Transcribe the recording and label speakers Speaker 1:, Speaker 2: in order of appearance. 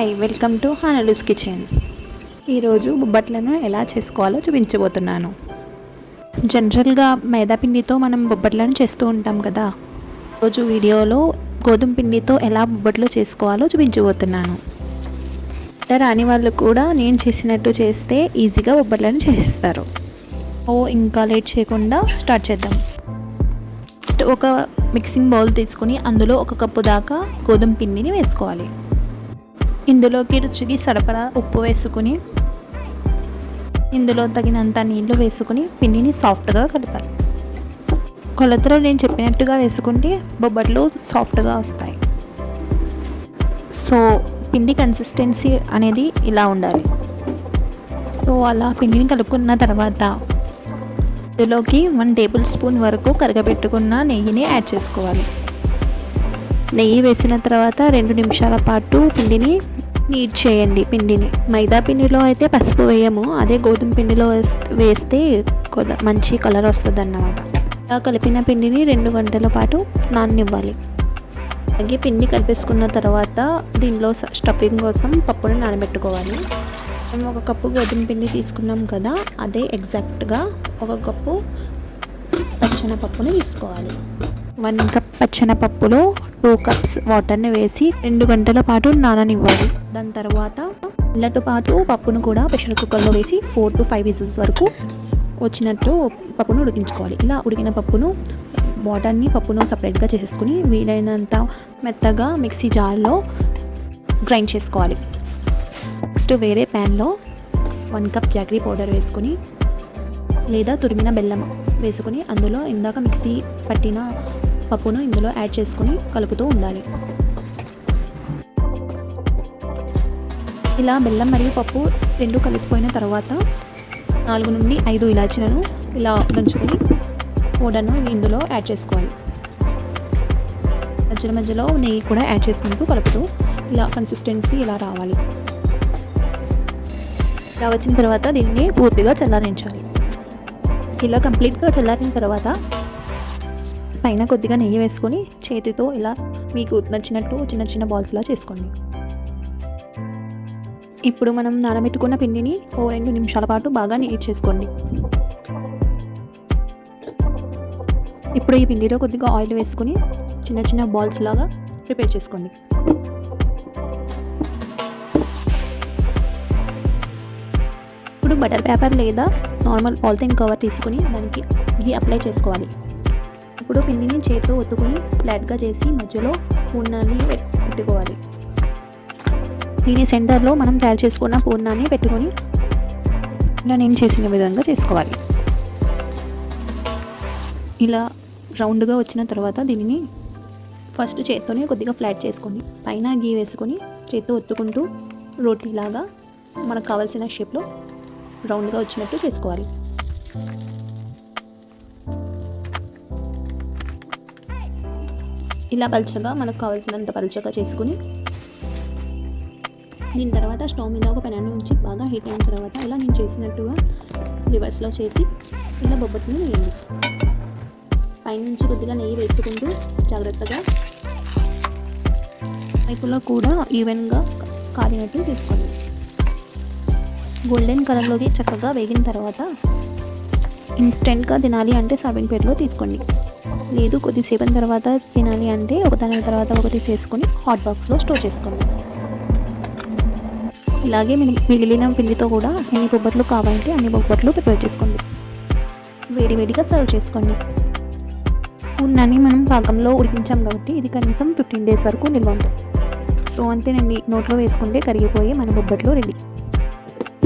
Speaker 1: Hi, welcome to హానలూస్ కిచెన్. ఈరోజు బొబ్బట్లను ఎలా చేసుకోవాలో చూపించబోతున్నాను. జనరల్గా మైదా పిండితో మనం బొబ్బట్లను చేస్తూ ఉంటాం కదా. రోజు వీడియోలో గోధుమ పిండితో ఎలా బొబ్బట్లు చేసుకోవాలో చూపించబోతున్నాను. రాని వాళ్ళు కూడా నేను చేసినట్టు చేస్తే ఈజీగా బొబ్బట్లను చేస్తారు. ఇంకా లేట్ చేయకుండా స్టార్ట్ చేద్దాం. ఫస్ట్ ఒక మిక్సింగ్ బౌల్ తీసుకొని అందులో 1 కప్పు దాకా గోధుమ పిండిని వేసుకోవాలి. ఇందులోకి రుచికి సరిపడా ఉప్పు వేసుకుని ఇందులో తగినంత నీళ్లు వేసుకుని పిండిని సాఫ్ట్గా కలపాలి. కొలతలో నేను చెప్పినట్టుగా వేసుకుంటే బొబ్బట్లు సాఫ్ట్గా వస్తాయి. సో పిండి కన్సిస్టెన్సీ అనేది ఇలా ఉండాలి. సో అలా పిండిని కలుపుకున్న తర్వాత ఇందులోకి 1 టేబుల్ స్పూన్ వరకు కరగబెట్టుకున్న నెయ్యిని యాడ్ చేసుకోవాలి. నెయ్యి వేసిన తర్వాత 2 నిమిషాల పాటు పిండిని నీట్ చేయండి. మైదా పిండిలో అయితే పసుపు వేయము, అదే గోధుమ పిండిలో వేస్తే మంచి కలర్ వస్తుంది అన్నమాట. ఇలా కలిపిన పిండిని 2 గంటల పాటు నాననివ్వాలి. అలాగే పిండి కలిపేసుకున్న తర్వాత దీనిలో స్టఫింగ్ కోసం పప్పుని నానబెట్టుకోవాలి. మేము 1 కప్పు గోధుమ పిండి తీసుకున్నాం కదా, అదే ఎగ్జాక్ట్గా 1 కప్పు పచ్చెనపప్పుని తీసుకోవాలి. 1 కప్ పచ్చెనపప్పులో 2 కప్స్ వాటర్ని వేసి 2 గంటల పాటు నాననివ్వాలి. దాని తర్వాత నీళ్ళతో పాటు పప్పును కూడా ప్రెషర్ కుక్కర్లో వేసి 4 to 5 విజిల్స్ వరకు వచ్చినట్టు పప్పును ఉడికించుకోవాలి. ఇలా ఉడికిన పప్పును సపరేట్గా చేసేసుకుని వీలైనంత మెత్తగా మిక్సీ జార్లో గ్రైండ్ చేసుకోవాలి. నెక్స్ట్ వేరే ప్యాన్లో 1 కప్ జాగరీ పౌడర్ వేసుకుని లేదా తురిమిన బెల్లం వేసుకుని అందులో ఇందాక మిక్సీ పట్టిన పప్పును ఇందులో యాడ్ చేసుకుని కలుపుతూ ఉండాలి. ఇలా బెల్లం మరియు పప్పు 2 కలిసిపోయిన తర్వాత 4 నుండి 5 ఇలాచీలను ఇలా దంచుకొని పౌడర్ను ఇందులో యాడ్ చేసుకోవాలి. మధ్యలో నెయ్యి కూడా యాడ్ చేసుకుంటూ కలుపుతూ ఇలా కన్సిస్టెన్సీ ఇలా రావాలి. ఇలా వచ్చిన తర్వాత దీన్ని పూర్తిగా చల్లారించాలి. ఇలా కంప్లీట్గా చల్లారిన తర్వాత పైన కొద్దిగా నెయ్యి వేసుకొని చేతితో ఇలా మీకు నచ్చినట్టు చిన్న చిన్న బాల్స్లా చేసుకోండి. ఇప్పుడు మనం నానబెట్టుకున్న పిండిని 2 నిమిషాల పాటు బాగా నీట్ చేసుకోండి. ఇప్పుడు ఈ పిండిలో కొద్దిగా ఆయిల్ వేసుకొని చిన్న చిన్న బాల్స్ లాగా ప్రిపేర్ చేసుకోండి. ఇప్పుడు బటర్ పేపర్ లేదా నార్మల్ పాలిథిన్ కవర్ తీసుకుని దానికి ఘీ అప్లై చేసుకోవాలి. ఇప్పుడు పిండిని చేతితో ఒత్తుకుని ఫ్లాట్గా చేసి మధ్యలో పూర్ణాన్ని పెట్టుకోవాలి. దీని సెంటర్లో మనం తయారు చేసుకున్న పూర్ణాన్ని పెట్టుకొని ఇలా నేను చేసిన విధంగా చేసుకోవాలి. ఇలా రౌండ్గా వచ్చిన తర్వాత దీనిని ఫస్ట్ చేత్తోనే కొద్దిగా ఫ్లాట్ చేసుకొని పైన ఘీ వేసుకొని చేత్తో ఒత్తుకుంటూ రోటీలాగా మనకు కావాల్సిన షేప్లో రౌండ్గా వచ్చినట్టు చేసుకోవాలి. ఇలా పలుచగా మనకు కావాల్సినంత పలుచగా చేసుకుని దీని తర్వాత స్టవ్ మీద ఒక పెనాన్ని ఉంచి బాగా హీట్ అయిన తర్వాత ఇలా నేను చేసినట్టుగా రివర్స్లో చేసి ఇలా బొబ్బట్ని వేయండి. పైనుంచి కొద్దిగా నెయ్యి వేసుకుంటూ జాగ్రత్తగా వైపులో కూడా ఈవెన్గా కాలినట్టు తీసుకోండి. గోల్డెన్ కలర్లోకి చక్కగా వేగిన తర్వాత ఇన్స్టెంట్గా తినాలి అంటే సర్వింగ్ ప్లేట్లో తీసుకోండి. లేదు కొద్దిసేపు తర్వాత తినాలి అంటే ఒకదాని తర్వాత ఒకటి చేసుకొని హాట్ బాక్స్లో స్టోర్ చేసుకోండి. ఇలాగే మిగిలిన పిండితో కూడా ఎన్ని బొబ్బట్లు కావాలంటే అన్ని బొబ్బట్లు ప్రిపేర్ చేసుకోండి. వేడివేడిగా సర్వ్ చేసుకోండి. పూర్ణాన్ని మనం పాకంలో ఉడికించాం కాబట్టి ఇది కనీసం 15 days వరకు నిల్వ ఉంటుంది. సో అంతేనండి, నోట్లో వేసుకుంటే కరిగిపోయి మన బొబ్బట్లు రెడీ.